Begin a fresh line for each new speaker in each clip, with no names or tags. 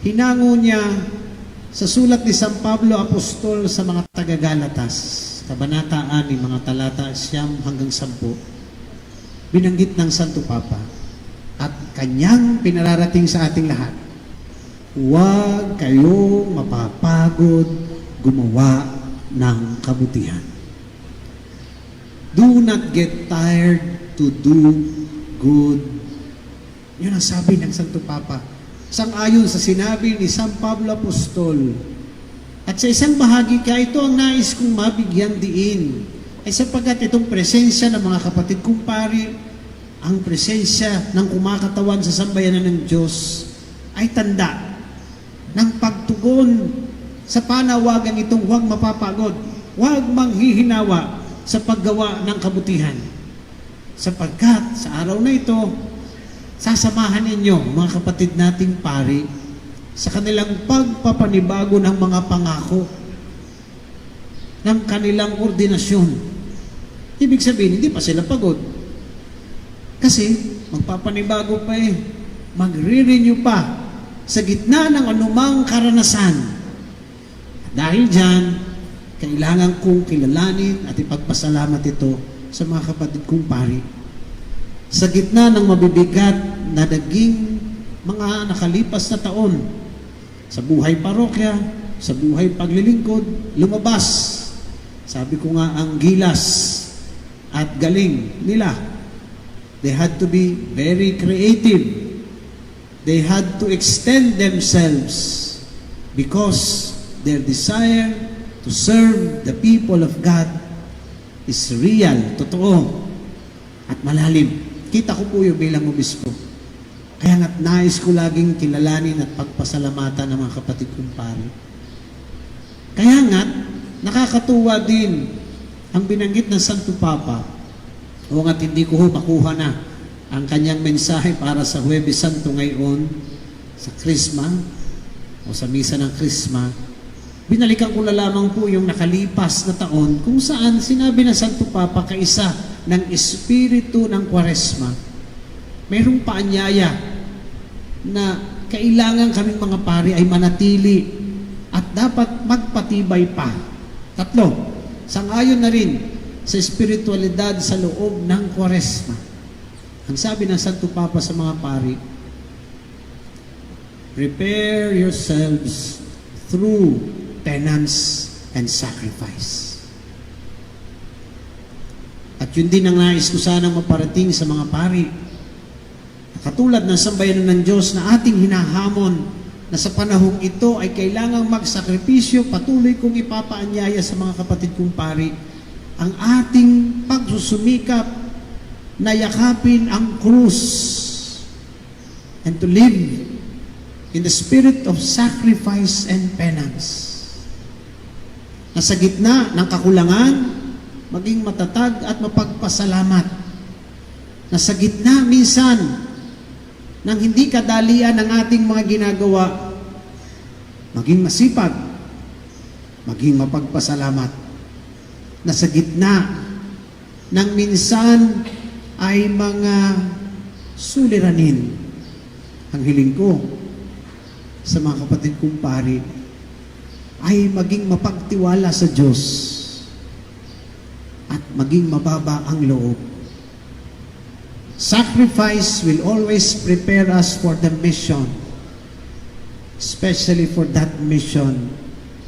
Hinango niya sa sulat ni San Pablo Apostol sa mga taga-Galatas, Kabanata 6, mga talata 9 hanggang 10, binanggit ng Santo Papa at kanyang pinararating sa ating lahat. Huwag kayong mapapagod gumawa ng kabutihan. Do not get tired to do good. Yun ang sabi ng Santo Papa. Sang-ayon sa sinabi ni San Pablo Apostol. At sa isang bahagi kaya ito ang nais kong mabigyan diin. Ay sapagkat itong presensya ng mga kapatid kong pari, ang presensya ng kumakatawan sa sambayanan ng Diyos ay tanda ng pagtugon sa panawagan itong huwag mapapagod, huwag manghihinawa sa paggawa ng kabutihan. Sapagkat sa araw na ito, sasamahan ninyo, mga kapatid nating pari, sa kanilang pagpapanibago ng mga pangako, ng kanilang ordinasyon. Ibig sabihin, hindi pa sila pagod. Kasi, magpapanibago pa magre-renew pa sa gitna ng anumang karanasan. Dahil dyan, kailangan kong kilalanin at ipagpasalamat ito sa mga kapatid kong pari. Sa gitna ng mabibigat na naging mga nakalipas na taon, sa buhay parokya, sa buhay paglilingkod, lumabas. Sabi ko nga ang gilas at galing nila. They had to be very creative. They had to extend themselves because their desire to serve the people of God is real, totoo, at malalim. Kita ko po yung bilang obispo. Kaya nga't nais ko laging kilalanin at pagpasalamatan ng mga kapatid kong pari. Kaya nga't nakakatuwa din ang binanggit ng Santo Papa. O nga't hindi ko makuha na ang kanyang mensahe para sa Huwebes Santo ngayon, sa Krisma, o sa Misa ng Krisma. Binalikan ko na lamang po yung nakalipas na taon kung saan sinabi ng Santo Papa kaisa ng espiritu ng Kwaresma. Mayroong paanyaya na kailangan kaming mga pari ay manatili at dapat magpatibay pa. 3, sang-ayon na rin sa espiritualidad sa loob ng Kwaresma. Ang sabi ng Santo Papa sa mga pari, prepare yourselves through penance and sacrifice. At yun din ang nais ko sanang maparating sa mga pari. Katulad ng sambayanan ng Diyos na ating hinahamon na sa panahong ito ay kailangang magsakripisyo, patuloy kong ipapaanyaya sa mga kapatid kong pari ang ating pagsusumikap na yakapin ang krus and to live in the spirit of sacrifice and penance. Na sa gitna ng kakulangan, maging matatag at mapagpasalamat. Na sa gitna minsan ng hindi kadalian ng ating mga ginagawa, maging masipag, maging mapagpasalamat. Na sa gitna ng minsan ay mga suliranin. Ang hiling ko sa mga kapatid kong pari ay maging mapagtiwala sa Diyos at maging mababa ang loob. Sacrifice will always prepare us for the mission, especially for that mission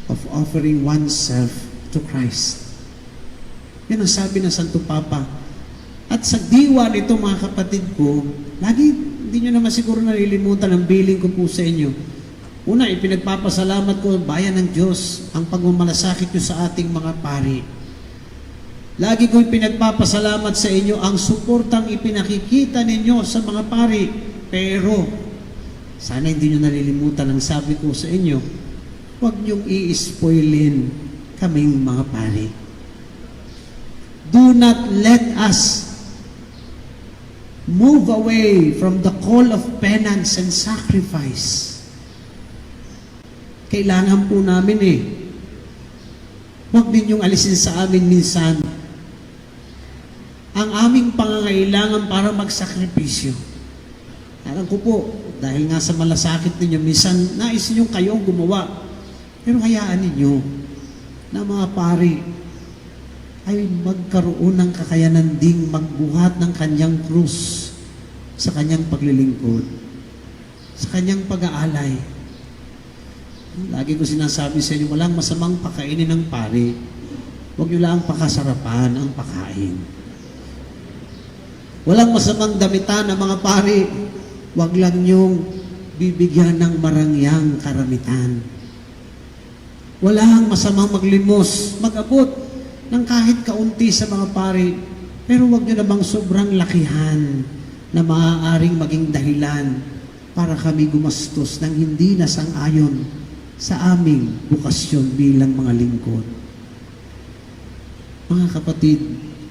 of offering oneself to Christ. Yan ang sabi ng Santo Papa. At sa diwa nito mga kapatid ko, lagi hindi nyo naman siguro nalilimutan ang bilin ko po sa inyo. Una, ipinagpapasalamat ko bayan ng Diyos ang pagmamalasakit nyo sa ating mga pari. Lagi ko ipinagpapasalamat sa inyo ang suportang ipinakikita ninyo sa mga pari. Pero, sana hindi nyo nalilimutan ang sabi ko sa inyo, huwag nyong i-spoilin kaming mga pari. Do not let us move away from the call of penance and sacrifice. Kailangan po namin huwag ninyong alisin sa amin minsan ang aming pangangailangan para magsakripisyo. Alam ko po, dahil nga sa malasakit ninyo, minsan nais ninyong kayo ang gumawa. Pero hayaan ninyo na mga pari ay magkaroon ng kakayanan ding magbuhat ng kanyang krus sa kanyang paglilingkod, sa kanyang pag-aalay. Lagi ko sinasabi sa inyo, walang masamang pakainin ng pari. Huwag nyo lang pakasarapan ang pakain. Walang masamang damitan ng mga pari. Huwag lang nyong bibigyan ng marangyang karamitan. Walang masamang maglimos, mag-abot ng kahit kaunti sa mga pari. Pero huwag nyo namang sobrang lakihan na maaaring maging dahilan para kami gumastos ng hindi nasang-ayon sa aming bukasyon bilang mga lingkod. Mga kapatid,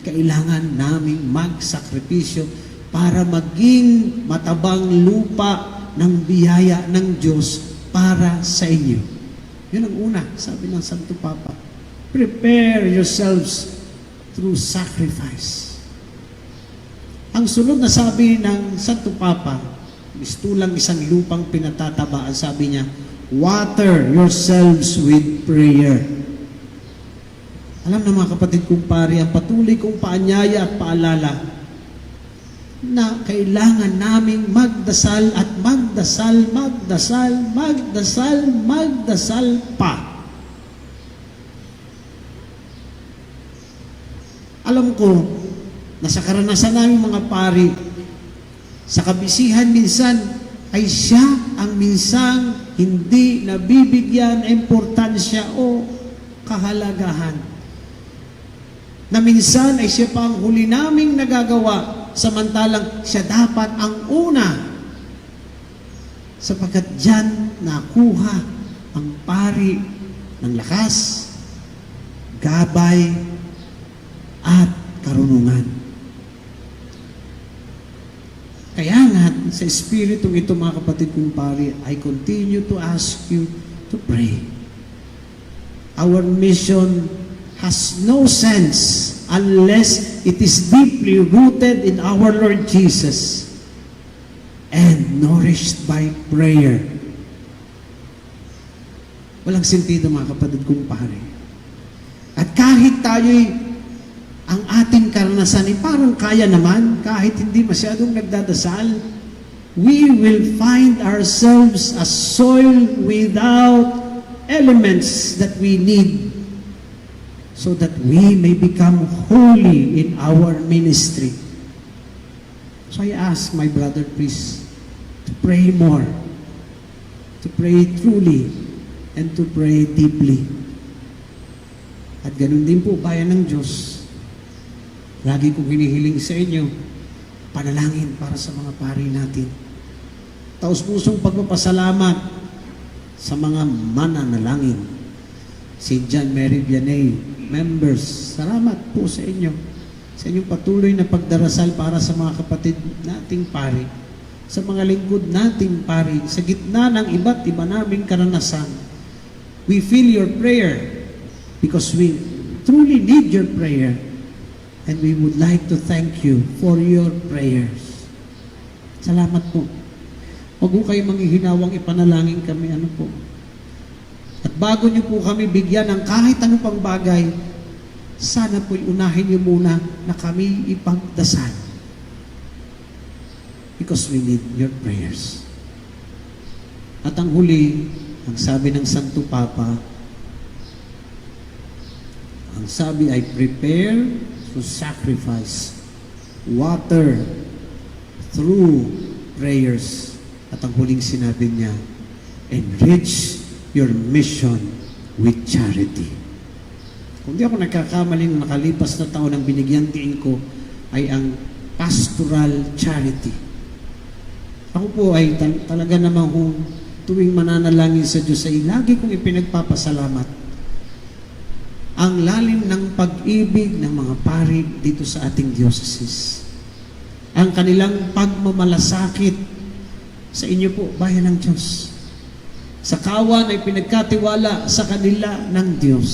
kailangan naming magsakripisyo para maging matabang lupa ng biyaya ng Diyos para sa inyo. Yun ang una, sabi ng Santo Papa. Prepare yourselves through sacrifice. Ang sunod na sabi ng Santo Papa, mistulang isang lupang pinatatabaan, sabi niya, water yourselves with prayer. Alam na mga kapatid kong pari, ang patuloy kong paanyaya at paalala na kailangan naming magdasal at magdasal, magdasal, magdasal, magdasal pa. Alam ko na sa karanasan namin mga pari, sa kabisihan minsan ay siya ang minsang hindi nabibigyan importansya o kahalagahan. Na minsan ay siya pa ang huli naming nagagawa, samantalang siya dapat ang una. Sapagkat diyan nakuha ang pari ng lakas, gabay, at karunungan. Kaya nga, sa Espiritong ito mga kapatid kong pari, I continue to ask you to pray. Our mission has no sense unless it is deeply rooted in our Lord Jesus and nourished by prayer. Walang sentido mga kapatid kong pare. At kahit tayo'y ang ating karanasan ay parang kaya naman, kahit hindi masyadong nagdadasal, we will find ourselves a soil without elements that we need so that we may become holy in our ministry. So I ask my brother priest to pray more, to pray truly, and to pray deeply. At ganun din po, bayan ng Diyos, lagi kong hinihiling sa inyo, panalangin para sa mga pari natin. Taos-pusong pagpapasalamat sa mga mananalangin. St. John Mary Vianney, members, salamat po sa inyo. Sa inyong patuloy na pagdarasal para sa mga kapatid nating pari, sa mga lingkod nating pari, sa gitna ng iba't iba naming karanasan. We feel your prayer because we truly need your prayer. And we would like to thank you for your prayers. Salamat po. Huwag po kayo manghihinawang ipanalangin kami. Ano po? At bago niyo po kami bigyan ng kahit ano pang bagay, sana po'y unahin niyo muna na kami ipagdasal. Because we need your prayers. At ang huli, ang sabi ng Santo Papa, ang sabi ay prepare to sacrifice water through prayers. At ang huling sinabi niya, enrich your mission with charity. Kung di ako nagkakamaling nakalipas na taon ang binigyan tiin ko ay ang pastoral charity. Ako po ay talaga namang tuwing mananalangin sa Diyos ay lagi kong ipinagpapasalamat ang lalim ng pag-ibig ng mga pari dito sa ating diocese. Ang kanilang pagmamalasakit sa inyo po, bayan ng Diyos. Sa kawan ay pinagkatiwala sa kanila ng Diyos.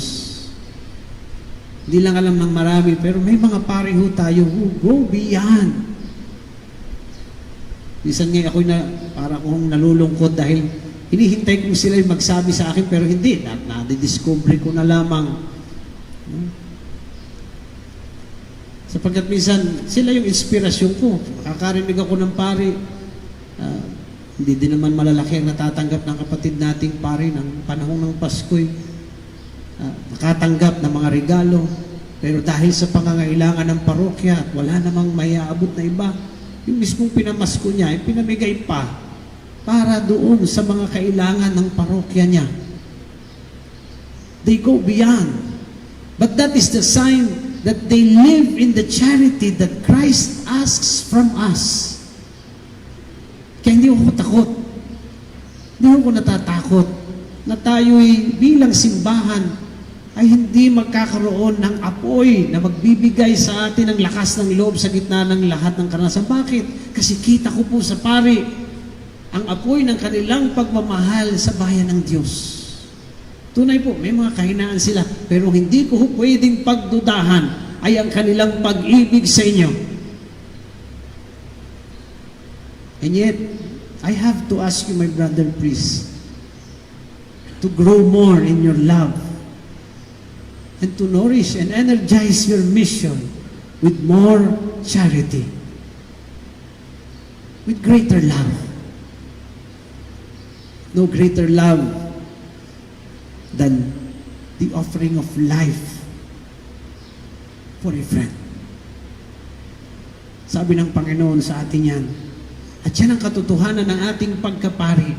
Hindi lang alam ng marami, pero may mga pari ho tayo who go beyond Minsan nga ako'y para akong nalulungkot dahil hinihintay ko sila yung magsabi sa akin, pero hindi. Nadidiscover ko na lamang. Sapagkat minsan, sila yung inspirasyon ko. Makakarinig ako ng pari. Hindi din naman malalaki ang natatanggap ng kapatid nating pari ng panahon ng Pasko'y nakatanggap ng mga regalo. Pero dahil sa pangangailangan ng parokya at wala namang mayaabot na iba, yung mismong pinamasko niya ay pinamigay pa para doon sa mga kailangan ng parokya niya. They go beyond. But that is the sign that they live in the charity that Christ asks from us. Kaya hindi ako takot. Hindi ako natatakot na tayo'y bilang simbahan ay hindi magkakaroon ng apoy na magbibigay sa atin ng lakas ng loob sa gitna ng lahat ng karanasan. Bakit? Kasi kita ko po sa pari ang apoy ng kanilang pagmamahal sa bayan ng Diyos. Tunay po, may mga kahinaan sila, pero hindi ko pwedeng pagdudahan ay ang kanilang pag-ibig sa inyo. And yet, I have to ask you, my brother priest, to grow more in your love and to nourish and energize your mission with more charity, with greater love. No greater love than the offering of life for a friend. Sabi ng Panginoon sa atin yan, at yan ang katotohanan ng ating pagkapari.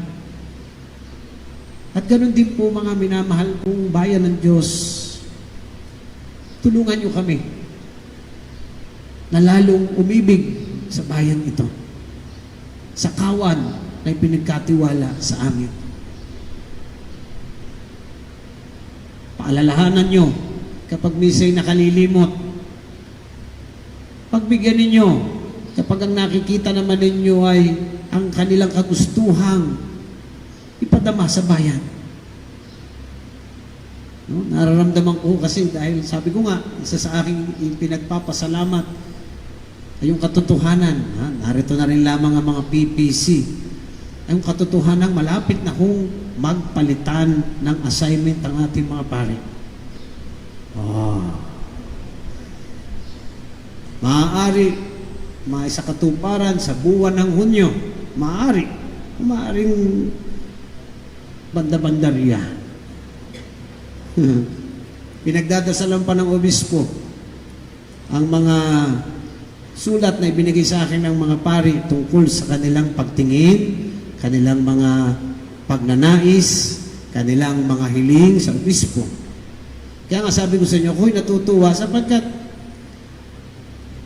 At ganoon din po mga minamahal kong bayan ng Diyos, tulungan niyo kami na lalong umibig sa bayan ito, sa kawan na ipinagkatiwala sa amin. Paalalahanan niyo kapag misa'y nakalilimot. Pagbigyan ninyo kapag ang nakikita naman ninyo ay ang kanilang kagustuhang ipadama sa bayan. No? Nararamdaman ko kasi dahil sabi ko nga, isa sa aking pinagpapasalamat ay yung katotohanan. Narito na rin lamang ang mga PPC. Ay yung katotohanan, malapit na kung magpalitan ng assignment ang ating mga pare. Maaari maisa katuparan sa buwan ng Hunyo. Maaring banda-bandarya. Pinagdadasalan pa ng obispo ang mga sulat na ibinigay sa akin ng mga pari tungkol sa kanilang pagtingin, kanilang mga pagnanais, kanilang mga hiling sa obispo. Kaya nga sabi ko sa inyo, ako'y natutuwa sapagkat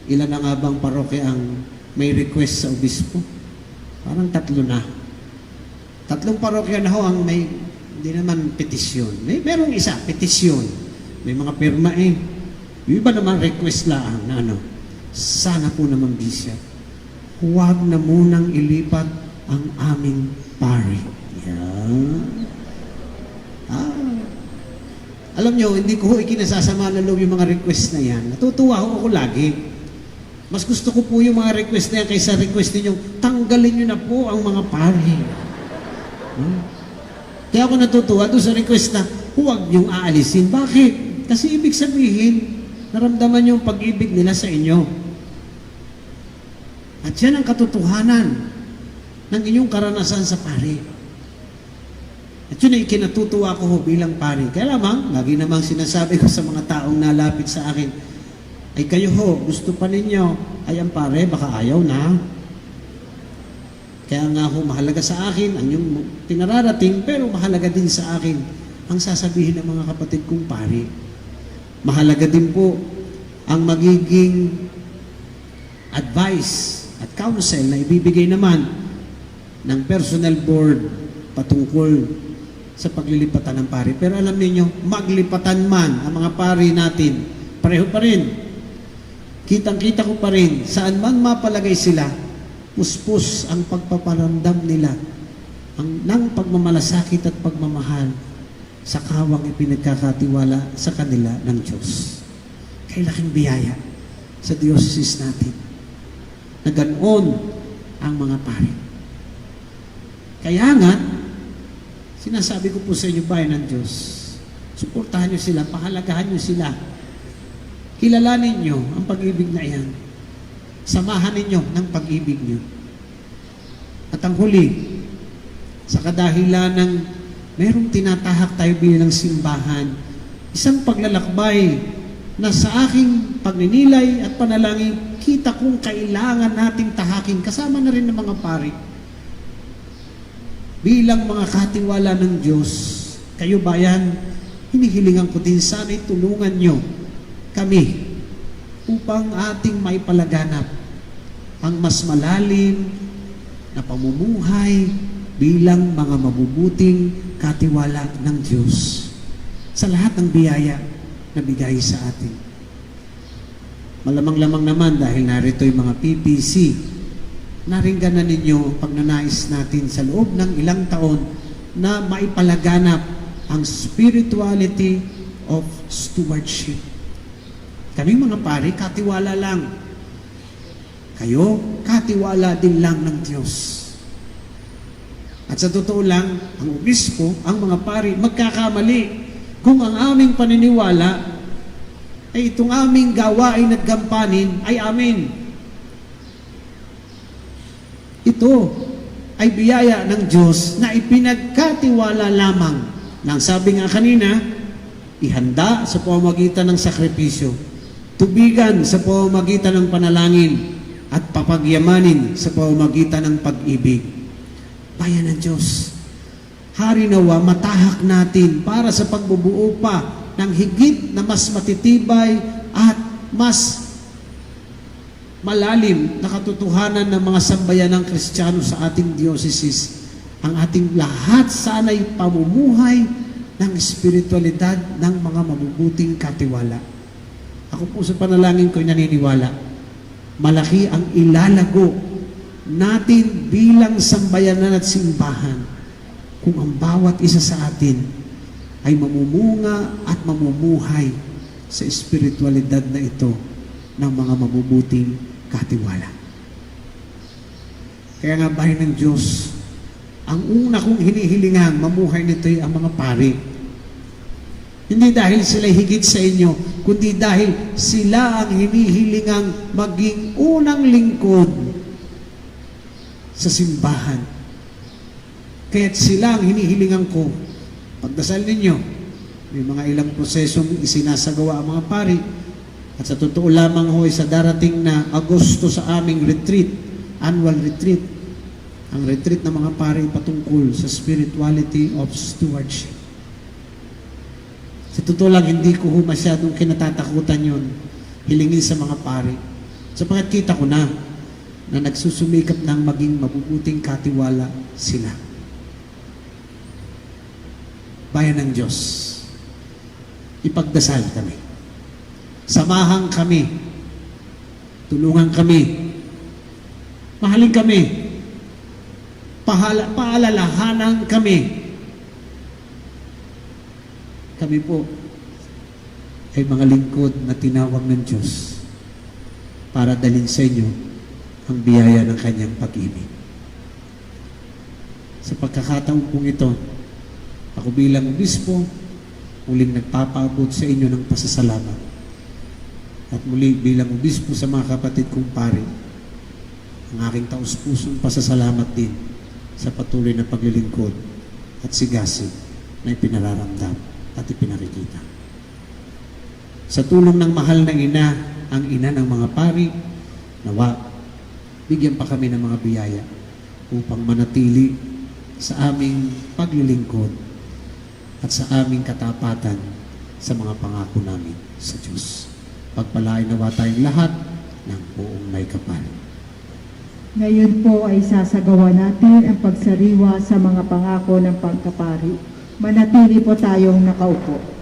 ilan na nga bang parokya ang may request sa obispo? Parang 3 na. 3 parokya na ho ang may, hindi naman petisyon. Merong isa, petisyon. May mga pirma eh. Yung iba naman request lang na sana po naman Bishop, huwag na munang ilipat ang aming pari. Alam nyo, hindi ko ikinasasama ng loob yung mga request na yan. Natutuwa ako lagi. Mas gusto ko po yung mga request na yan kaysa request ninyong tanggalin nyo na po ang mga pari. Kaya ako natutuwa doon sa request na huwag nyong aalisin. Bakit? Kasi ibig sabihin, naramdaman yung pag-ibig nila sa inyo. At yan ang katotohanan ng inyong karanasan sa pari. At yun ay ikinatutuwa ko bilang pari. Kaya lamang, lagi namang sinasabi ko sa mga taong nalapit sa akin, ay kayo gusto pa ninyo, ay ang pare, baka ayaw na. Kaya nga mahalaga sa akin ang yung pinararating, pero mahalaga din sa akin ang sasabihin ng mga kapatid kong pari. Mahalaga din po ang magiging advice at counsel na ibibigay naman ng personal board patungkol sa paglilipatan ng pari. Pero alam niyo, maglipatan man ang mga pari natin, pareho pa rin. Kitang-kita ko pa rin, saan man mapalagay sila, puspos ang pagpaparamdam nila ng pagmamalasakit at pagmamahal sa kawang ipinagkakatiwala sa kanila ng Diyos. Kaya laking biyaya sa diocese natin na ganoon ang mga pari. Kaya nga, sinasabi ko po sa inyo, bayan ng Diyos, suportahan nyo sila, pahalagahan nyo sila. Kilalanin nyo ang pag-ibig na iyan. Samahan ninyo ng pag-ibig nyo. At ang huli, sa kadahilan ng merong tinatahak tayo bilang simbahan, isang paglalakbay na sa aking pagninilay at panalangin, kita kong kailangan nating tahakin, kasama na rin ng mga pari. Bilang mga katiwala ng Diyos, kayo bayan, hinihilingan ko din sana'y tulungan nyo kami upang ating maipalaganap ang mas malalim na pamumuhay bilang mga mabubuting katiwala ng Diyos sa lahat ng biyaya na bigay sa atin. Malamang-lamang naman dahil narito yung mga PPC, naringgan na ninyo ang pagnanais natin sa loob ng ilang taon na maipalaganap ang spirituality of stewardship. Kaming mga pari, katiwala lang. Kayo, katiwala din lang ng Diyos. At sa totoo lang, ang obispo, ang mga pari, magkakamali kung ang aming paniniwala ay itong aming gawain at gampanin ay amin. Ito ay biyaya ng Diyos na ipinagkatiwala lamang ng sabi nga kanina, ihanda sa pamamagitan ng sakripisyo, tubigan sa pamamagitan ng panalangin, at papagyamanin sa pamamagitan ng pag-ibig. Bayan ng Diyos, hari nawa matahak natin para sa pagbubuo pa ng higit na mas matitibay at mas malalim na katotohanan ng mga sambayanang Kristiyano sa ating diocese. Ang ating lahat sana'y pamumuhay ng espiritualidad ng mga mabubuting katiwala. Ako po sa panalangin ko'y naniniwala, malaki ang ilalago natin bilang sambayanan at simbahan kung ang bawat isa sa atin ay mamumunga at mamumuhay sa espiritualidad na ito ng mga mabubuting katiwala. Kaya nga bahay ng Diyos, ang una kong hinihilingan mamuhay nito'y ang mga pari. Hindi dahil sila higit sa inyo, kundi dahil sila ang hinihilingang maging unang lingkod sa simbahan. Kaya't sila ang hinihilingan ko. Pagdasal ninyo, may mga ilang prosesong isinasagawa ang mga pari. At sa totoo lamang ho, sa darating na Agosto sa aming retreat, annual retreat, ang retreat ng mga pari patungkol sa spirituality of stewardship. Sa totoo lang, hindi ko masyadong kinatatakutan yun, hilingin sa mga pari. Sapagkat kita ko na nagsusumikap ng maging mabubuting katiwala sila. Bayan ng Diyos, ipagdasal kami. Samahan kami. Tulungan kami. Mahalin kami. Paalalahanan kami. Kami po ay mga lingkod na tinawag ng Diyos para dalhin sa inyo ang biyaya ng kanyang pag-ibig. Sa pagkakataon pong ito, ako bilang obispo, muling nagpapaabot sa inyo ng pasasalamat. At muli bilang obispo sa mga kapatid kong pari, ang aking taus-pusong pasasalamat din sa patuloy na paglilingkod at sigasig na ipinararamdam at ipinarikita. Sa tulong ng mahal ng ina, ang ina ng mga pari, nawa, bigyan pa kami ng mga biyaya upang manatili sa aming paglilingkod at sa aming katapatan sa mga pangako namin sa Diyos. Pagpalain nawa tayong lahat ng buong may kapal.
Ngayon po ay sasagawa natin ang pagsariwa sa mga pangako ng pagkapari. Manatili po tayong nakaupo.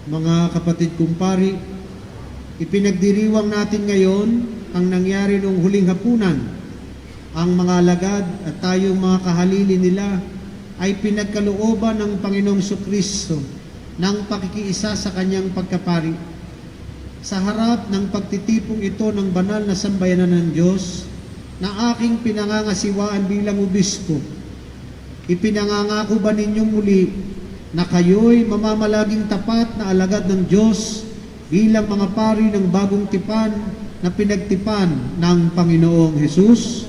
Mga kapatid kumpari, ipinagdiriwang natin ngayon ang nangyari noong huling hapunan. Ang mga alagad at tayong mga kahalili nila ay pinagkalooban ng Panginoong Kristo ng pakikiisa sa kanyang pagkapari. Sa harap ng pagtitipong ito ng banal na sambayanan ng Diyos na aking pinangangasiwaan bilang obispo, ipinangangako ba ninyong muli na kayo'y mamamalaging tapat na alagad ng Diyos bilang mga pari ng bagong tipan na pinagtipan ng Panginoong Hesus?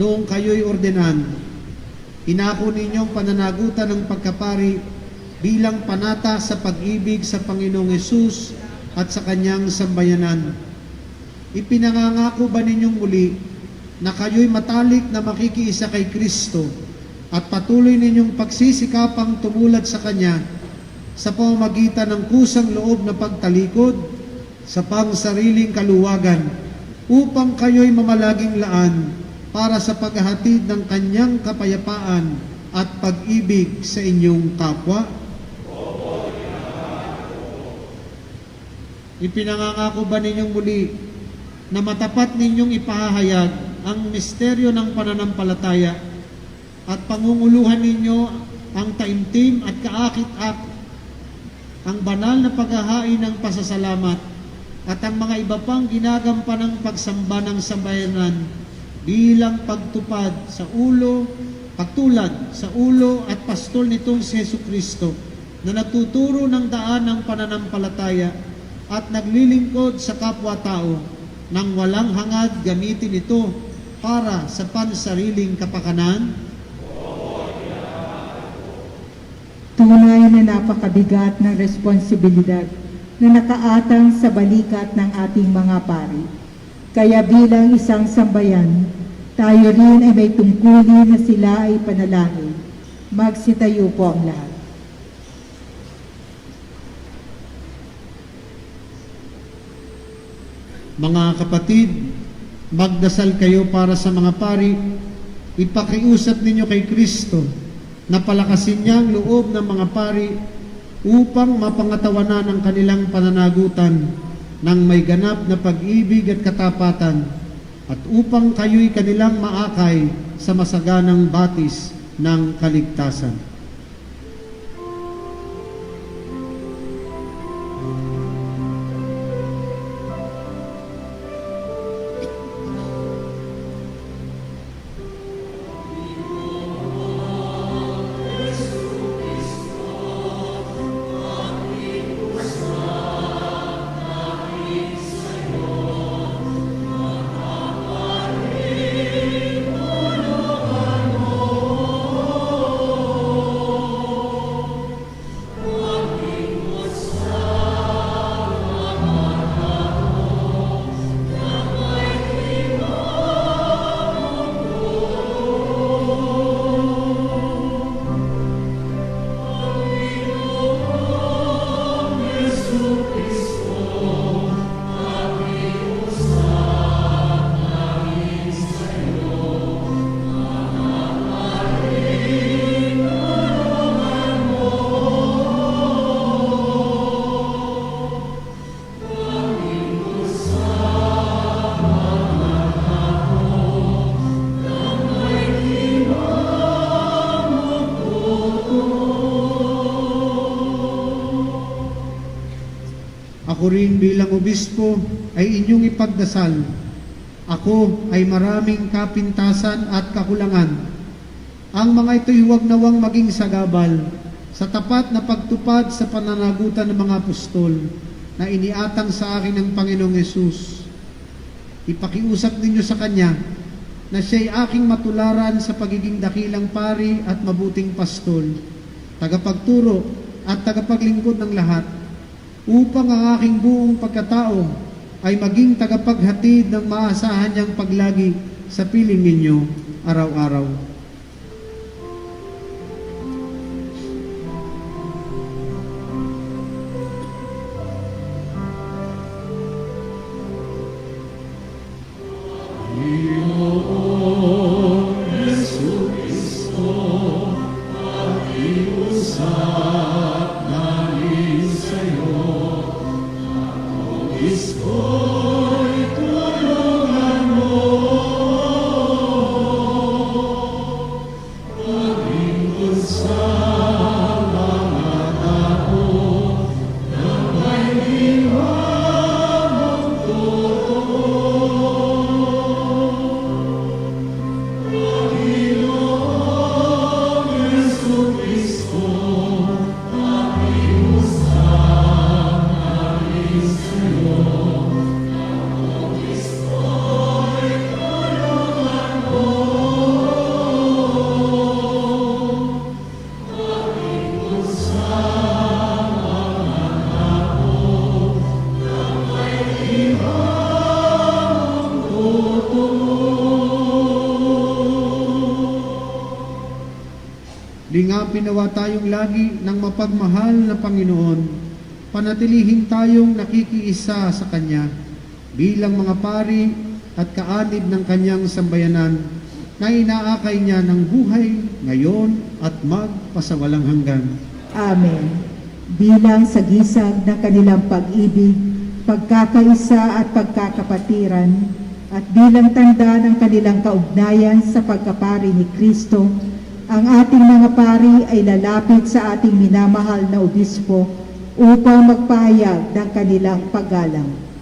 Noong kayo'y ordenan, inako ninyong pananagutan ng pagkapari bilang panata sa pag-ibig sa Panginoong Hesus at sa kanyang sambayanan. Ipinangangako ba ninyong muli na kayo'y matalik na makikiisa kay Kristo at patuloy ninyong pagsisikapang tumulad sa Kanya sa pamamagitan ng kusang loob na pagtalikod sa pangsariling kaluwagan upang kayo'y mamalaging laan para sa paghahatid ng Kanyang kapayapaan at pag-ibig sa inyong kapwa? Ipinangangako ba ninyong muli na matapat ninyong ipahahayag ang misteryo ng pananampalataya at pangunguluhan ninyo ang taimtim at kaakit-akit, ang banal na paghahain ng pasasalamat at ang mga iba pang ginagampanang pagsamba ng sambayanan bilang pagtupad sa ulo, pagtulad sa ulo at pastol nitong si Jesucristo na nagtuturo ng daan ng pananampalataya at naglilingkod sa kapwa-tao nang walang hangad gamitin ito para sa pansariling kapakanan?
Tunay na napakabigat ng responsibilidad na nakaatang sa balikat ng ating mga pari. Kaya bilang isang sambayan, tayo rin ay may tungkulin na sila ay panalangin. Magsitayo po ang lahat.
Mga kapatid, magdasal kayo para sa mga pari. Ipakiusap ninyo kay Kristo na palakasin niya ang loob ng mga pari upang mapangatawanan ang kanilang pananagutan ng may ganap na pag-ibig at katapatan at upang kayo'y kanilang maakay sa masaganang batis ng kaligtasan. Ako rin bilang obispo ay inyong ipagdasal. Ako ay maraming kapintasan at kakulangan. Ang mga ito'y huwag nawang maging sagabal sa tapat na pagtupad sa pananagutan ng mga apostol na iniatang sa akin ng Panginoong Hesus. Ipakiusap ninyo sa Kanya na siya'y aking matularan sa pagiging dakilang pari at mabuting pastol, tagapagturo at tagapaglingkod ng lahat, upang ang aking buong pagkatao ay maging tagapaghatid ng maasahan niyang paglagi sa piling ninyo araw-araw. Sa hanapin nawa tayong lagi ng mapagmahal na Panginoon. Panatilihin tayong nakikiisa sa Kanya bilang mga pari at kaanib ng Kanyang sambayanan na inaakay niya ng buhay ngayon at magpasawalang hanggan.
Amen. Bilang sagisag ng kanilang pag-ibig, pagkakaisa at pagkakapatiran, at bilang tanda ng kanilang kaugnayan sa pagkapari ni Kristo, ang ating mga pari ay lalapit sa ating minamahal na obispo upang magpahayag ng kanilang paggalang.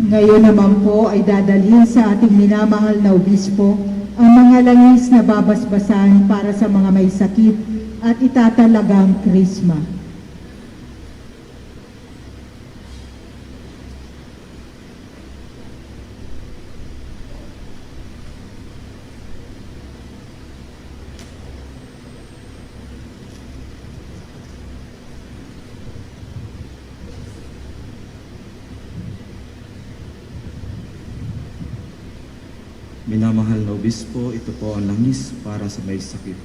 Ngayon naman po ay dadalhin sa ating minamahal na obispo ang mga langis na babasbasan para sa mga may sakit at itatalagang krisma.
Minamahal na obispo, ito po ang langis para sa may sakit.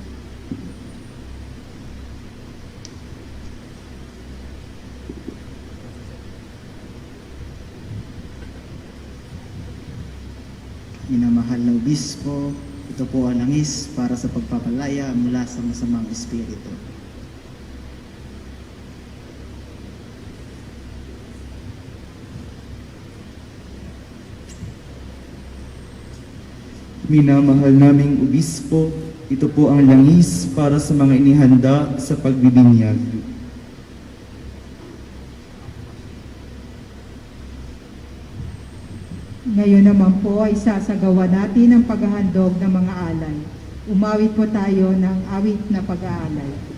Minamahal na obispo, ito po ang langis para sa pagpapalaya mula sa masamang espiritu.
Minamahal naming obispo, ito po ang langis para sa mga inihanda sa pagbibinyag.
Ngayon naman po ay sasagawa natin ang paghahandog ng mga alay. Umawit po tayo ng awit na pag-aalay.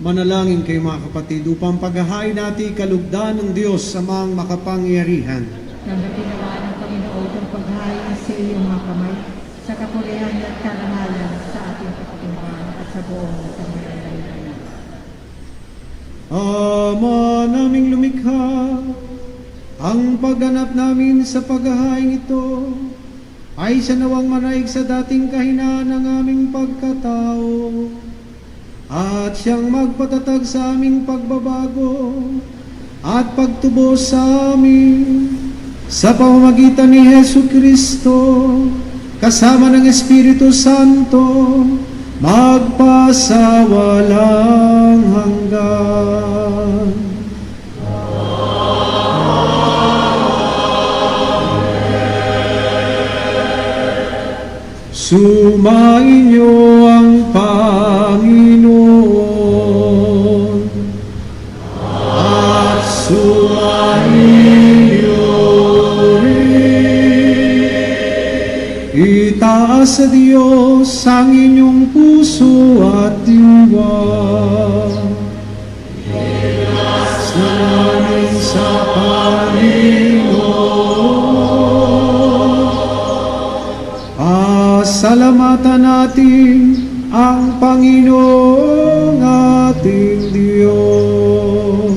Manalangin kayo mga kapatid upang paghahain natin kalugdan ng Diyos sa mga makapangyarihan.
Nang natinawaan ng Panginoon ang paghahain sa iyong mga kamay, sa kapurihan at karangalan sa ating kapatiran at sa buong samanayan.
Ama naming lumikha, ang pagganap namin sa paghahain ito ay sa nawang manaig sa dating kahinaan ng aming pagkatao at siyang magpatatag sa aming pagbabago at pagtubos sa amin sa pamamagitan ni Hesu Kristo kasama ng Espiritu Santo magpasawalang hanggan. Sumainyo ang Panginoon at sumainyo rin. Itaas sa Diyos ang inyong puso at diwa. Itaas namin sa Salamatan natin ang Panginoong ating Diyos.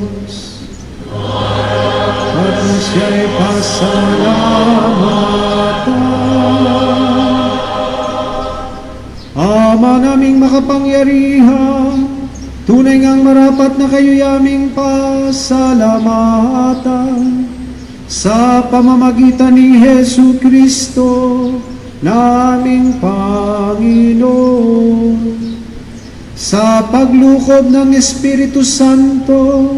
At siya'y pasalamatan. Ama naming makapangyarihan, tunay ngang marapat na kayo'y aming pasalamatan sa pamamagitan ni Jesu Kristo, naming Panginoon. Sa paglukob ng Espiritu Santo,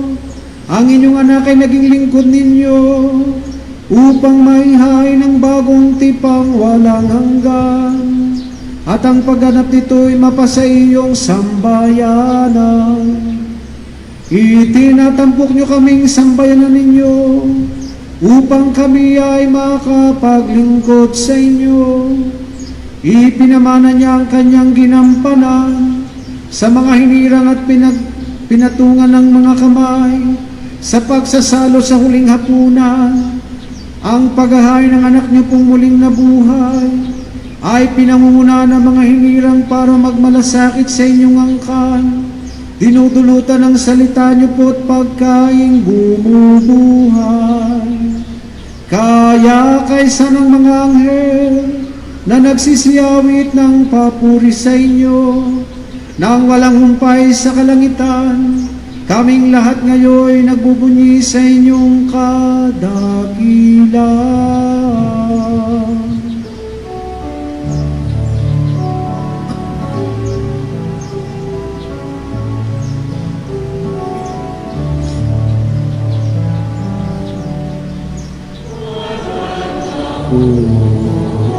ang inyong anak ay naging lingkod ninyo upang maihain ng bagong tipang walang hanggan, at ang pagganap nito'y mapasa iyong sambayanan. Itinatampok nyo kaming sambayanan ninyo upang kami ay makapaglingkod sa inyo. Ipinamana niya ang kanyang ginampanan sa mga hinirang at pinatungan ng mga kamay sa pagsasalo sa huling hapunan. Ang paghahain ng anak niyo pong muling nabuhay ay pinangunguna ng mga hinirang para magmalasakit sa inyong angkan. Dinudulutan ng salita niyo po at pagkaing bumubuhay. Kaya kaysa ng mga anghel na nagsisiyawit ng papuri sa inyo, nang walang humpay sa kalangitan, kaming lahat ngayon nagbubunyi sa inyong kadakilaan.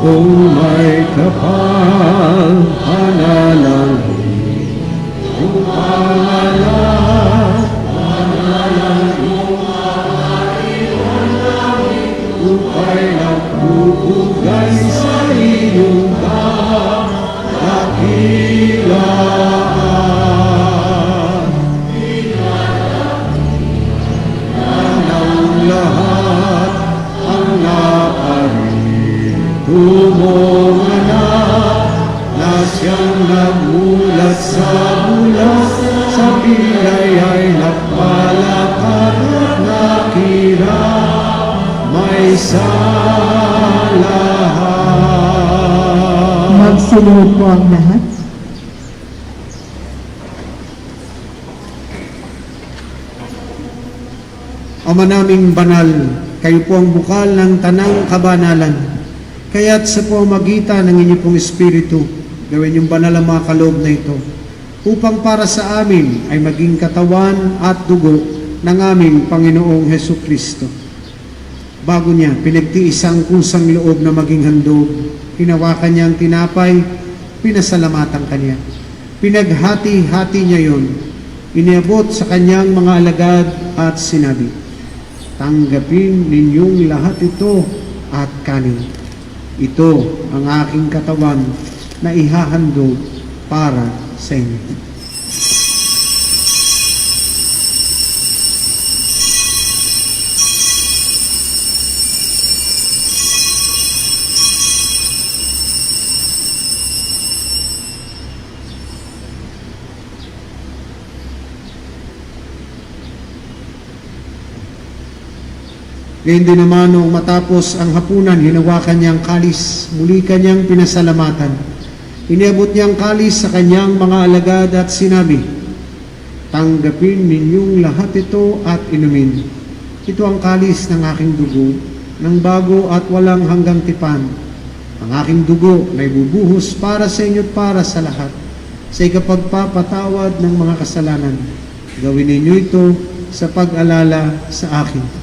Kung may kapal, panalangin ang pangalan, upay nagbubugay sa iyong kadakilaan. Ang lahat ang tumong anak na siyang nagmulat sa bulas, sa pilay ay nagpalakad at nakira may salahan.
Magsilid po ang lahat.
Ama naming banal, kayo po ang bukal ng tanang kabanalan. Kaya't sa pamamagitan ng inyong pong Espiritu, gawin yung banal ang mga kaloob na ito, upang para sa amin ay maging katawan at dugo ng aming Panginoong Hesus Kristo. Bago niya, pinagtiis ang kusang loob na maging handog, hinawakan niya ang tinapay, pinasalamatan kanya. Pinaghati-hati niya yon, iniabot sa kanyang mga alagad at sinabi, "Tanggapin ninyong lahat ito at kanin. Ito ang aking katawan na ihahandog para sa inyo." Ngayon din naman, noong matapos ang hapunan, hinawakan niya ang kalis, muli kanyang pinasalamatan. Iniabot niya ang kalis sa kanyang mga alagad at sinabi, "Tanggapin ninyong lahat ito at inumin. Ito ang kalis ng aking dugo, ng bago at walang hanggang tipan. Ang aking dugo na ibubuhos para sa inyo at para sa lahat, sa ikapagpapatawad ng mga kasalanan. Gawin ninyo ito sa pag-alala sa akin."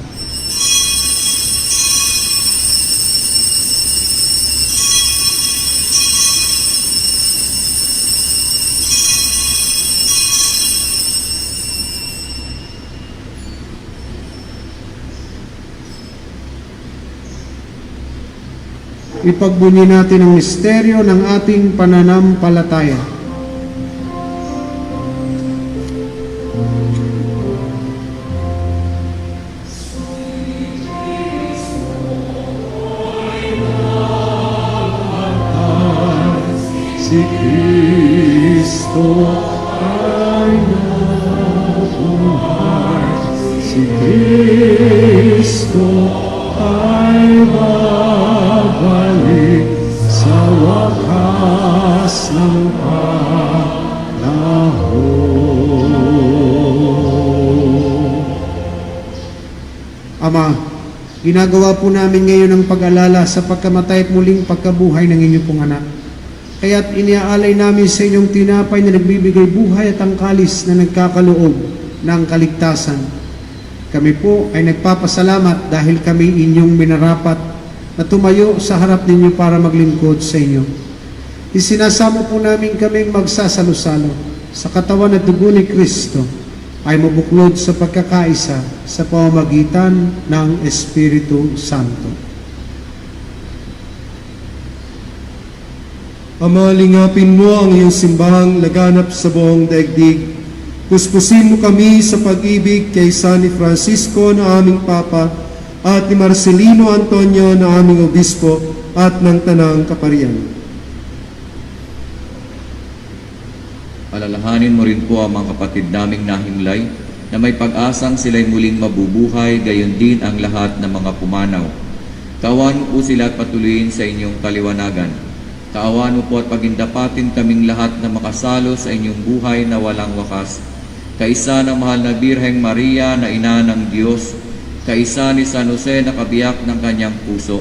Ipagbunyi natin ang misteryo ng ating pananampalataya. Si Kristo ay nabuhay, si Kristo ay babalik sa wakas ng panahon. Ama, ginagawa po namin ngayon ang pag-alala sa pagkamatay at muling pagkabuhay ng inyong pong anak. Kaya't iniaalay namin sa inyong tinapay na nagbibigay buhay at ang kalis na nagkakaloob ng kaligtasan. Kami po ay nagpapasalamat dahil kami inyong minarapat na tumayo sa harap ninyo para maglingkod sa inyo. Isinasamo po namin kaming magsasalo-salo sa katawan at dugo ni Kristo ay mabuklod sa pagkakaisa sa pamamagitan ng Espiritu Santo.
Ama, lingapin mo ang iyong simbahang laganap sa buong daigdig. Puspusin mo kami sa pag-ibig kay San Francisco na aming Papa at ni Marcelino Antonio na aming Obispo at ng Tanang Kaparian.
Alalahanin mo rin po ang mga kapatid naming nahimlay na may pag-asang sila'y muling mabubuhay, gayon din ang lahat ng mga pumanaw. Kaawaan mo po sila at patuloyin sa inyong kaliwanagan. Kaawaan mo po at pagindapatin kaming lahat na makasalo sa inyong buhay na walang wakas. Kaisa ng mahal na Birheng Maria na ina ng Diyos, kaisa ni San Jose na kabiyak ng kanyang puso,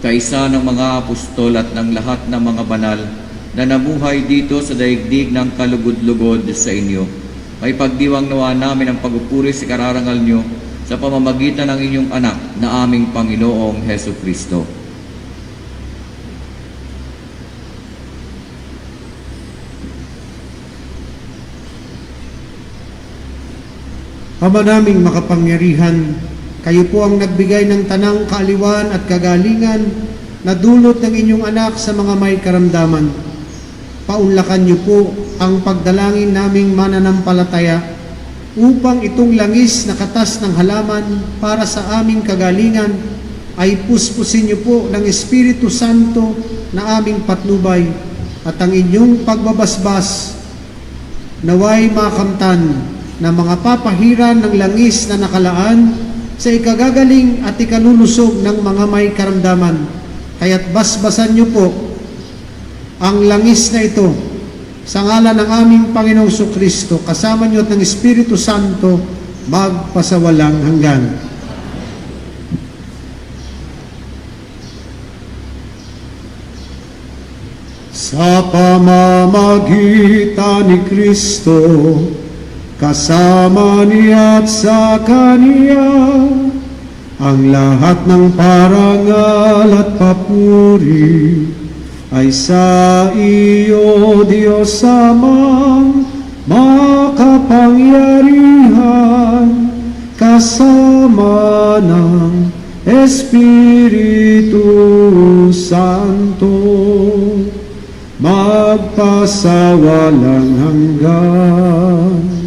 kaisa ng mga apostol at ng lahat ng mga banal na namuhay dito sa daigdig ng kalugod-lugod sa inyo. May pagdiwang nawa namin ang pagpupuri sa kararangal nyo sa pamamagitan ng inyong anak na aming Panginoong Heso Kristo.
Ama naming makapangyarihan, kayo po ang nagbigay ng tanang kaaliwan at kagalingan na dulot ng inyong anak sa mga may karamdaman. Paunlakan niyo po ang pagdalangin naming mananampalataya upang itong langis na katas ng halaman para sa aming kagalingan ay puspusin niyo po ng Espiritu Santo na aming patnubay at ang inyong pagbabasbas naway makamtan na mga papahiran ng langis na nakalaan sa ikagagaling at ikalulusog ng mga may karamdaman. Kaya't basbasan niyo po ang langis na ito sa ngalan ng aming Panginoong Kristo, kasama niyo at ng Espiritu Santo magpasawalang hanggan. Sa pamamagitan ni Kristo, kasama niya at sa Kaniya, ang lahat ng parangal at papuri ay sa iyo, Diyos Amang makapangyarihan, kasama ng Espiritu Santo, magpasawalang hanggan.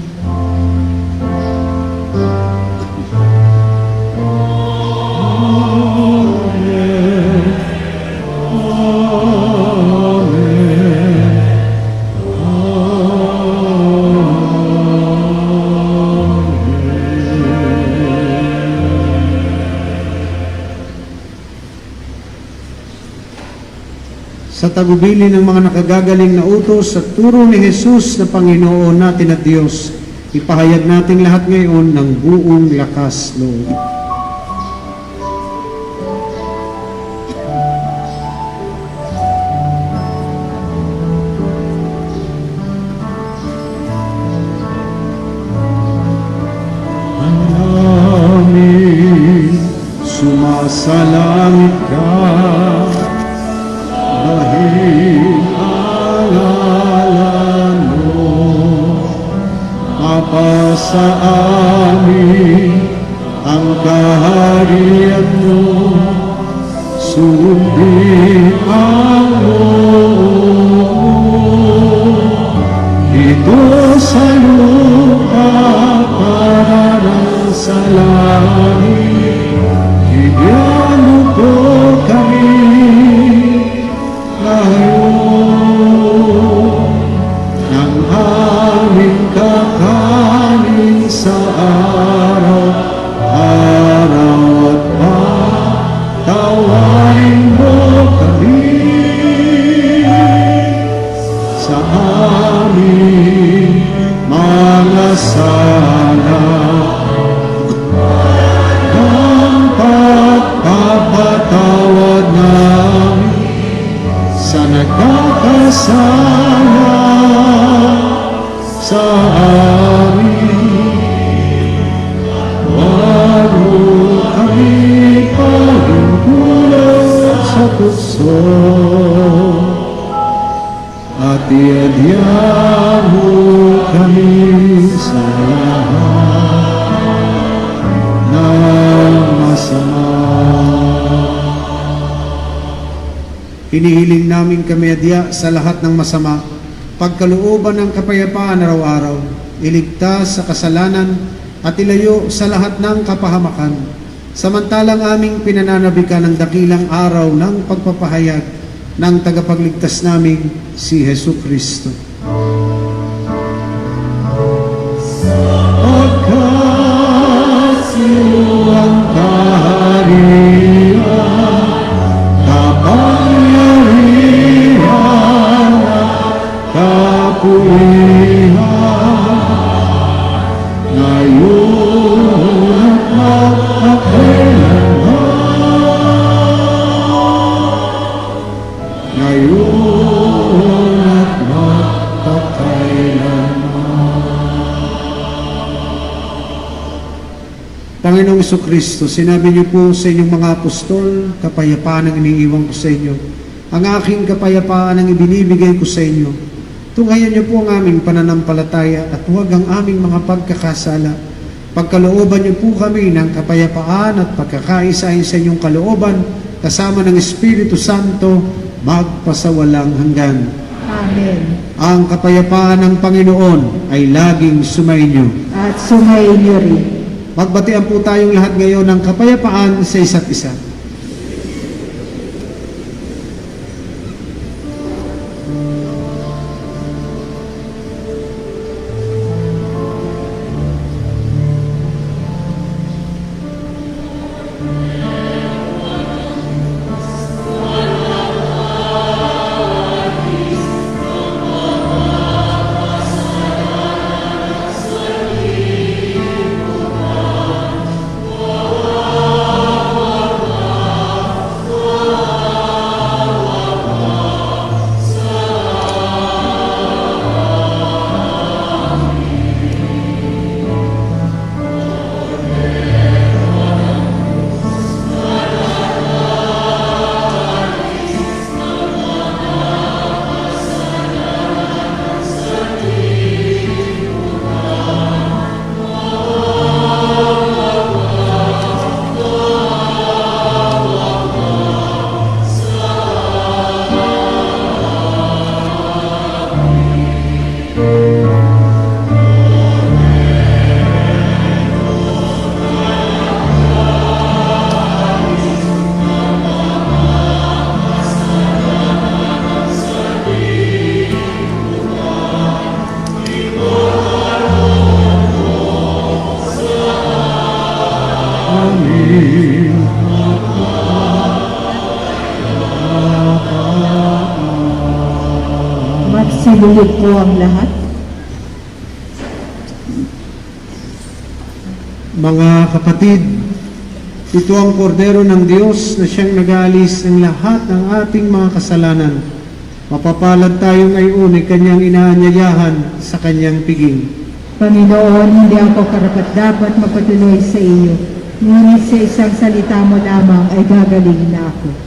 Sa tagubili ng mga nakagagaling na utos at turo ni Jesus na Panginoon natin at Diyos, ipahayag natin lahat ngayon ng buong lakas loob. Amin, sumasalangit ka, dahil ang ngalan mo mapasa amin ang kaharian mo,
sundin ang loob dito sa lupa para ng sa langit. Bigyan mo po kami ngayon ng aming kakanin sa araw-araw at patawarin mo kami sa aming mga sala ng pagpapatawad namin sa nagkakasala sa amin. Huwag mo kami pagintulad sa puso at iadya mo kami sa lahat ng masama.
Hinihiling namin kami adya sa lahat ng masama, pagkalooban ng kapayapaan araw-araw, iligtas sa kasalanan at ilayo sa lahat ng kapahamakan, samantalang aming pinananabikan ng dakilang araw ng pagpapahayag ng tagapagligtas naming si Hesu Kristo.
Pagkat siyang kaharian, kapangyarihan, kapulihan, ngayon at magpakailanman. Ngayon at magpakailanman.
Panginoong Jesucristo, sinabi niyo po sa inyong mga apostol, kapayapaan ang iniiwan ko sa inyo. Ang aking kapayapaan ang ibinibigay ko sa inyo. Tunghayan niyo po ang aming pananampalataya at huwag ang aming mga pagkakasala. Pagkalooban niyo po kami ng kapayapaan at pagkakaisahin sa inyong kalooban, kasama ng Espiritu Santo, magpasawalang hanggan.
Amen.
Ang kapayapaan ng Panginoon ay laging sumainyo.
At sumayin niyo rin.
Magbatian po tayong lahat ngayon ng kapayapaan sa isa't isa.
Magsiluyod po ang lahat.
Mga kapatid, ito ang kordero ng Diyos na siyang nag-aalis ng lahat ng ating mga kasalanan. Mapapalad tayo ngayon ay kanyang inaanyayahan sa kanyang piging.
Panginoon, hindi ako karapat-dapat magpatuloy sa iyo, ngunit sa isang salita mo lamang ay gagaling na ako.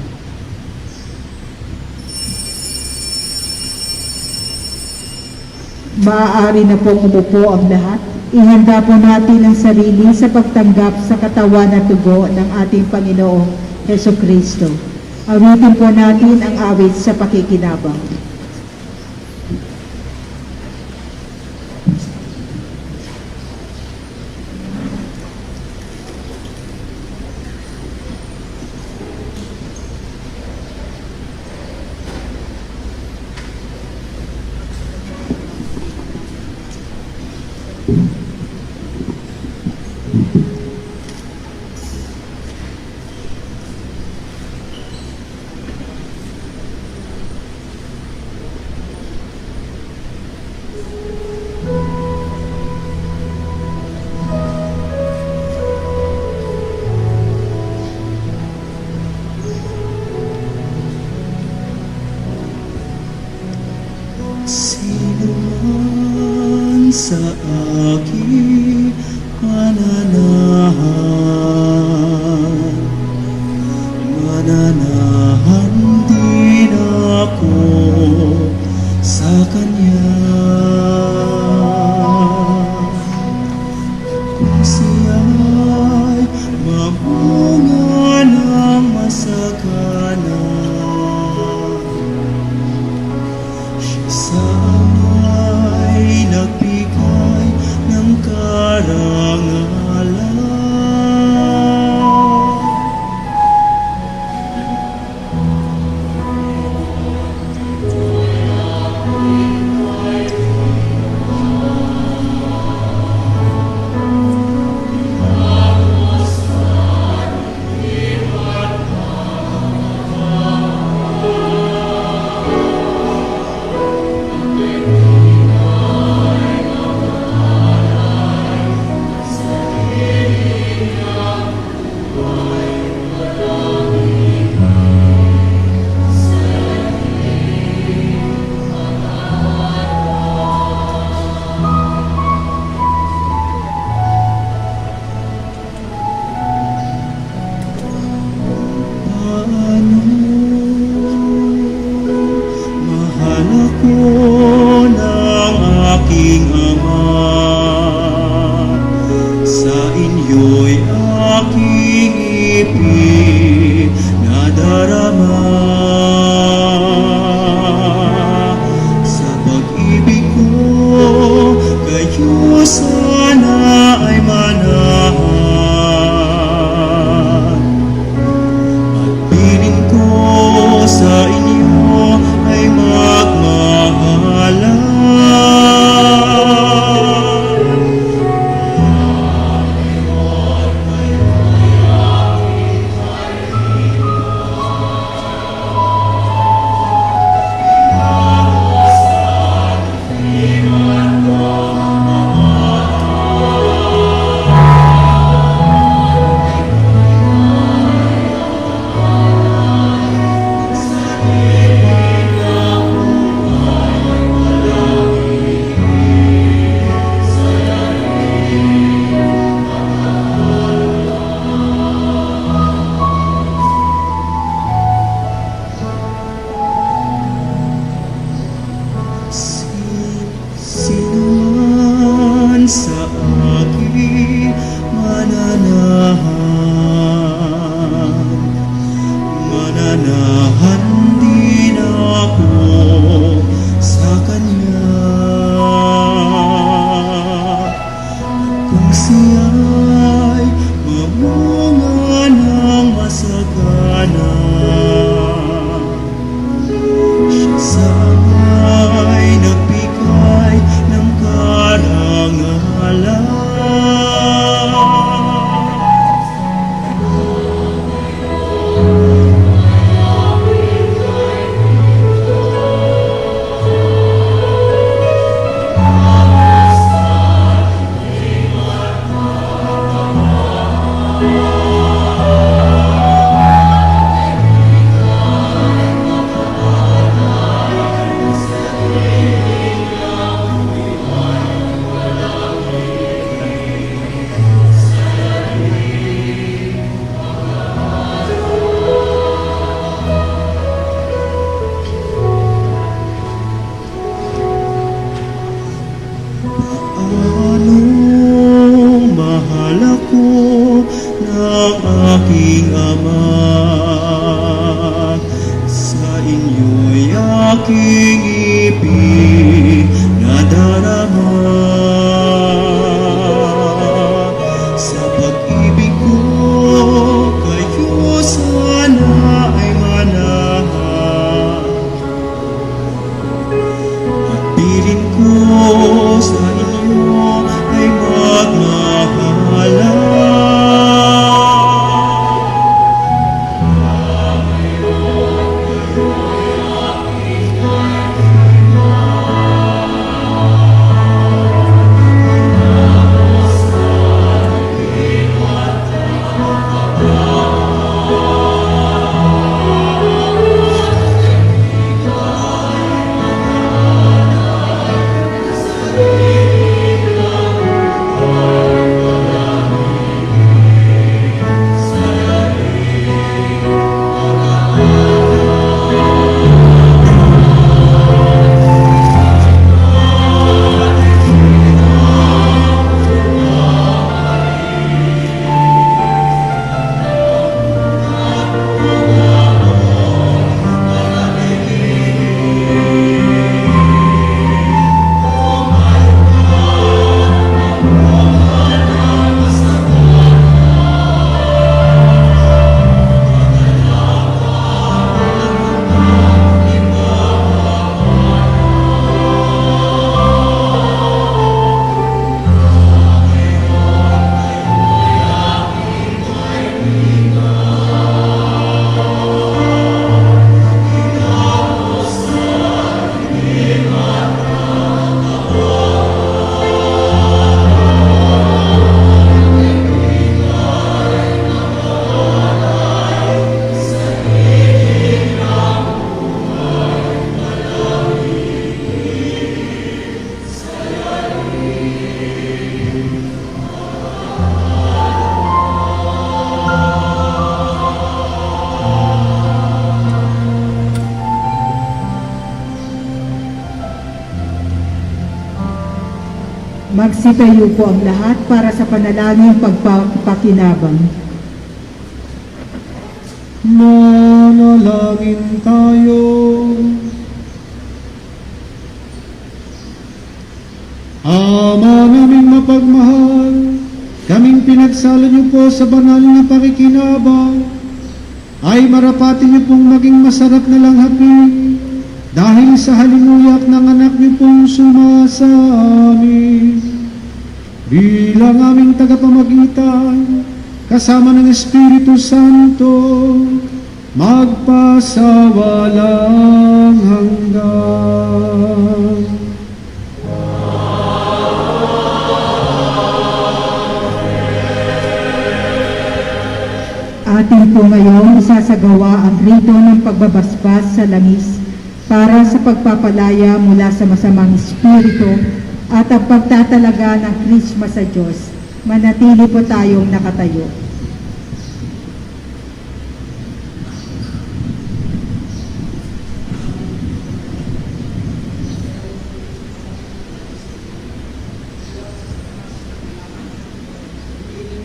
Maaari na pong umupo ang lahat. Ihanda po natin ang sarili sa pagtanggap sa katawan at dugo ng ating Panginoong Hesus Kristo. Awitin po natin ang awit sa pakikinabang.
Sino man sa aking mananahan din ako sa Kanya. Kung siya'y mamunga ng masagana, sa ama'y nagbigay ng karangalan. Mahal ako ng aking Ama, sa inyo'y aking ipinadarama. Sa pag-ibig ko, kayo sana ay manahan. At piling ko sa inyo ay magmahalan. Sino man sa aking mananahan din ako sa Kanya. Kung siya'y mamunga ng masagana, siya sa ama'y nagbigay ng karangalan. Anong mahal ako ng aking Ama, aking ibig na darama. Sa pag-ibig ko kayo sana ay manahan, at piling ko sa inyo ay magmahalan.
Magsitayo po ang lahat para sa panalangin pagpapakinabang.
Manalangin tayo. Ama naming mapagmahal, kaming pinagsala niyo po sa banal na pakikinabang, ay marapati niyo pong maging masarap na langhapin dahil sa halimuyak ng anak niyo pong sumasa amin. Bilang aming tagapamagitan, kasama ng Espiritu Santo, magpasawalang hanggan.
Atin po ngayon isasagawa ang rito ng pagbabasbas sa langis para sa pagpapalaya mula sa masamang espiritu at ang pagtatalaga ng Krisma sa Diyos. Manatili po tayong nakatayo.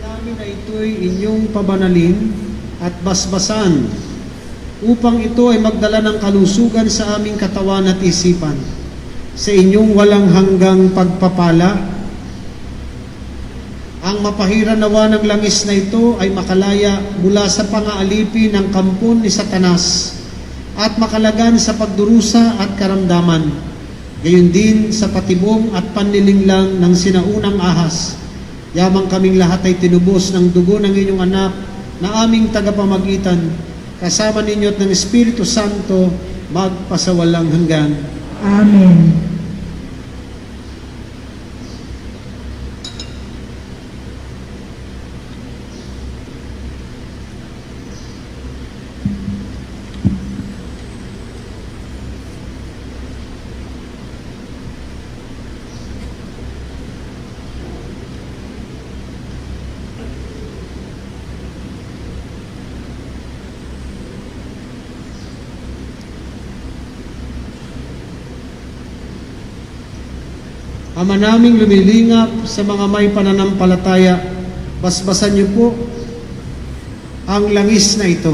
Namin na ito'y inyong pabanalin at basbasan upang ito ay magdala ng kalusugan sa aming katawan at isipan. Sa inyong walang hanggang pagpapala, ang mapahiran nawa ng langis na ito ay makalaya mula sa pangaalipin ng kampon ni Satanas at makalagan sa pagdurusa at karamdaman, gayon din sa patibong at panlilinglang ng sinaunang ahas. Yamang kaming lahat ay tinubos ng dugo ng inyong anak na aming tagapamagitan, kasama ninyo at ng Espiritu Santo, magpasawalang hanggan.
Amen.
Ama naming lumilingap sa mga may pananampalataya, basbasan niyo po ang langis na ito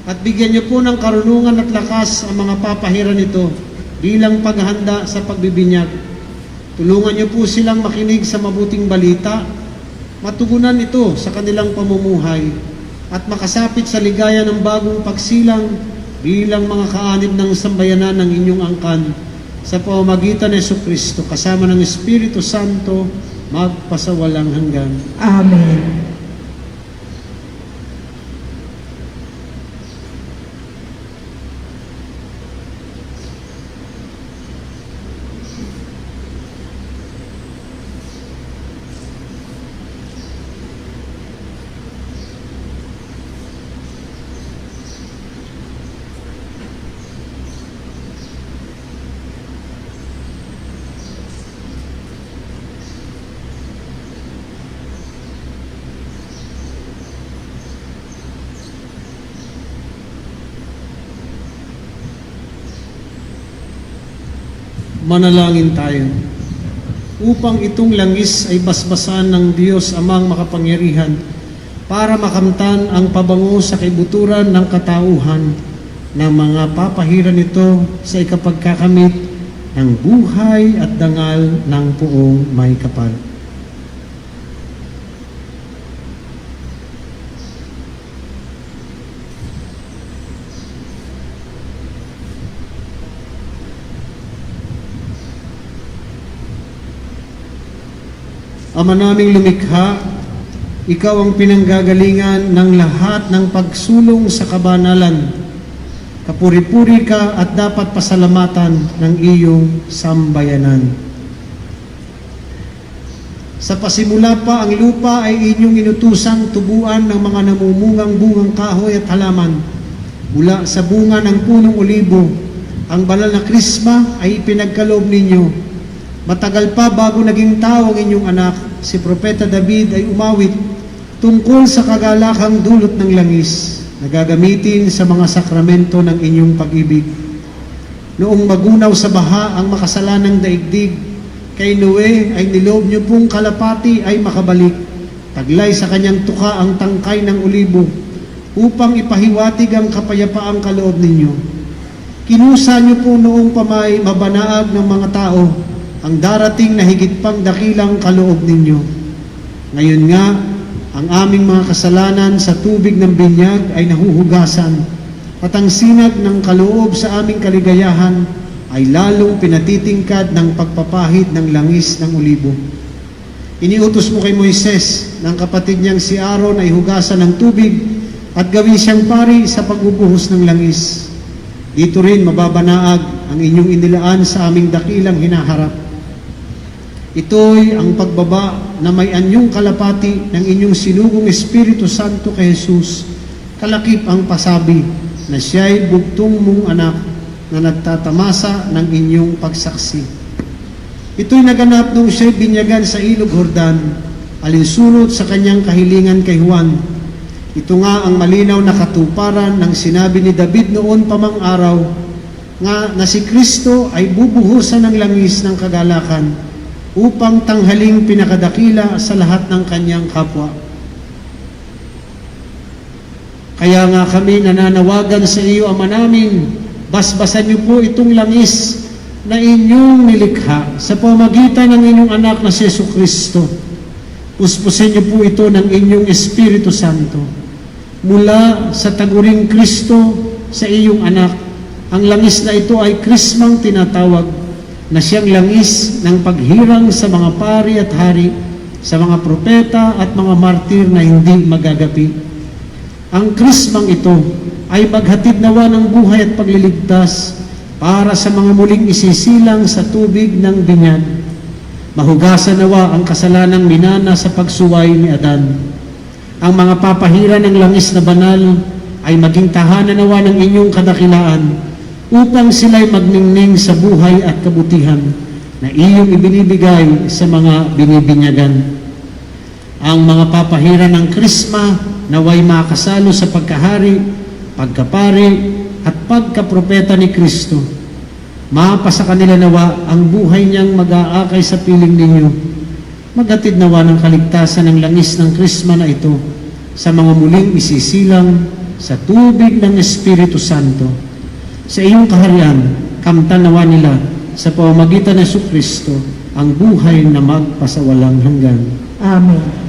At bigyan niyo po ng karunungan at lakas ang mga papahiran nito bilang paghahanda sa pagbibinyag. Tulungan niyo po silang makinig sa mabuting balita, matugunan ito sa kanilang pamumuhay, at makasapit sa ligaya ng bagong pagsilang bilang mga kaanib ng sambayanan ng inyong angkan sa pamamagitan ni Jesucristo kasama ng Espiritu Santo magpasawalang hanggan.
Amen.
Manalangin tayo. Upang itong langis ay basbasan ng Diyos Amang makapangyarihan para makamtan ang pabango sa kaibuturan ng katauhan ng mga papahiran nito sa ikapagkakamit ng buhay at dangal ng puong may kapal. Ama naming lumikha, ikaw ang pinanggagalingan ng lahat ng pagsulong sa kabanalan. Kapuri-puri ka at dapat pasalamatan ng iyong sambayanan. Sa pasimula pa ang lupa ay inyong inutusang tubuan ng mga namumungang bungang kahoy at halaman. Mula sa bunga ng punong olibo, ang banal na krisma ay ipinagkaloob ninyo. Matagal pa bago naging tao ang inyong anak, si Propeta David ay umawit tungkol sa kagalakang dulot ng langis na gagamitin sa mga sakramento ng inyong pag-ibig. Noong magunaw sa baha ang makasalanang daigdig, kay Noe ay niloob niyo pong kalapati ay makabalik. Taglay sa kanyang tuka ang tangkay ng olibo upang ipahiwatig ang kapayapaang kaloob ninyo. Kinusa niyo po noong pamay mabanaag ng mga tao ang darating na higit pang dakilang kaloob ninyo. Ngayon nga, ang aming mga kasalanan sa tubig ng binyag ay nahuhugasan, at ang sinag ng kaloob sa aming kaligayahan ay lalong pinatitingkad ng pagpapahid ng langis ng olibo. Iniutos mo kay Moises ng kapatid niyang si Aaron ay hugasan ng tubig at gawin siyang pari sa pagbubuhos ng langis. Dito rin mababanaag ang inyong inilaan sa aming dakilang hinaharap. Ito'y ang pagbaba na may anyong kalapati ng inyong sinugong Espiritu Santo kay Jesus. Kalakip ang pasabi na siya'y bugtong mong anak na nagtatamasa ng inyong pagsaksi. Ito'y naganap nung siya'y binyagan sa ilog Jordan, alinsunod sa kanyang kahilingan kay Juan. Ito nga ang malinaw na katuparan ng sinabi ni David noon pamang araw nga na si Kristo ay bubuhusan ng langis ng kagalakan upang tanghaling pinakadakila sa lahat ng kanyang kapwa. Kaya nga kami nananawagan sa iyo, Ama namin, basbasan niyo po itong langis na inyong nilikha sa pamamagitan ng inyong anak na si Jesucristo. Puspusin niyo po ito ng inyong Espiritu Santo. Mula sa taguring Kristo sa iyong anak, ang langis na ito ay krismang tinatawag, na siyang langis ng paghirang sa mga pari at hari, sa mga propeta at mga martir na hindi magagapi. Ang krismang ito ay maghatid nawa ng buhay at pagliligtas para sa mga muling isisilang sa tubig ng binyag. Mahugasan nawa ang kasalanang minana sa pagsuway ni Adan. Ang mga papahiran ng langis na banal ay maging tahanan nawa ng inyong kadakilaan upang sila'y magningning sa buhay at kabutihan na iyong ibinibigay sa mga binibinyagan. Ang mga papahiran ng krisma naway makasalo sa pagkahari, pagkapari, at pagkapropeta ni Kristo. Mapa sa kanila nawa ang buhay niyang mag-aakay sa piling ninyo. Maghatid nawa ng kaligtasan ng langis ng krisma na ito sa mga muling isisilang sa tubig ng Espiritu Santo. Sa iyong kaharian, kamtan nawa nila sa pamamagitan ng Kristo ang buhay na magpasawalang hanggan.
Amen.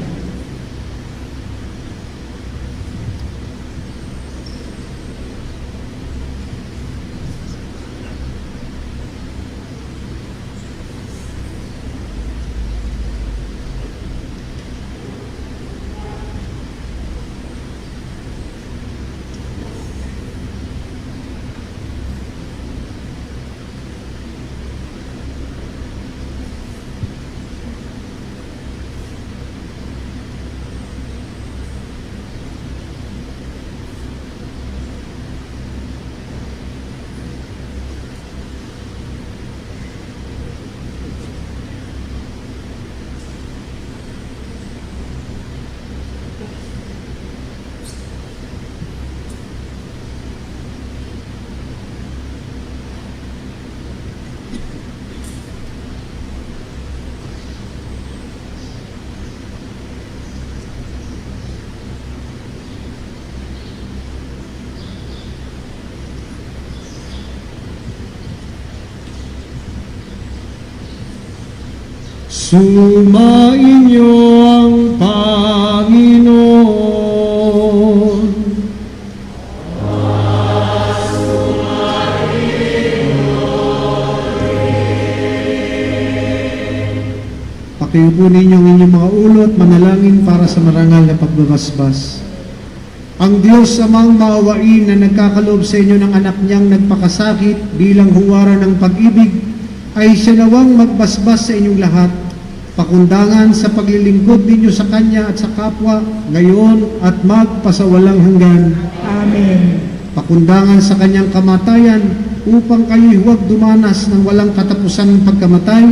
Sumainyo ang Panginoon. Pakiupo ninyo ang inyong mga ulo at manalangin para sa marangal na pagbabasbas. Ang Diyos amang maawain na nagkakaloob sa inyo ng anak niyang nagpakasakit bilang huwaran ng pag-ibig, ay siya nawang magbasbas sa inyong lahat, pakundangan sa paglilingkod ninyo sa Kanya at sa kapwa, ngayon at magpasawalang hanggan.
Amen.
Pakundangan sa Kanyang kamatayan, upang kayo'y huwag dumanas ng walang katapusan ng pagkamatay,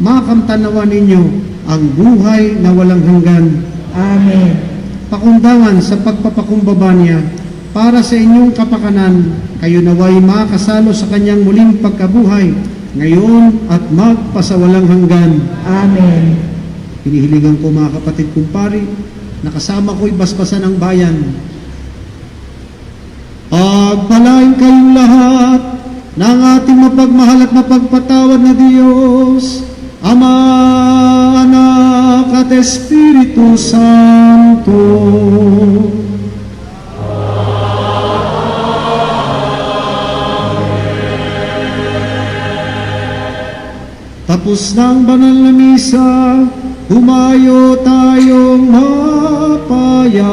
makamtanawa ninyo ang buhay na walang hanggan.
Amen.
Pakundangan sa pagpapakumbaba niya, para sa inyong kapakanan, kayo naway makasalo sa Kanyang muling pagkabuhay, ngayon at magpasawalang hanggan.
Amen.
Hinihiligan ko mga kapatid kong pari, nakasama ko'y basbasan ng bayan. Pagpalain kayong lahat ng ating mapagmahal at mapagpatawad na Diyos, Ama, Anak at Espiritu Santo. Tapos na ang banal na misa, humayo tayong mapayapa.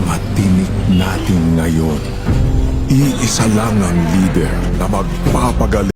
mga tinik natin ngayon. Iisa lang ang leader na magpapagaling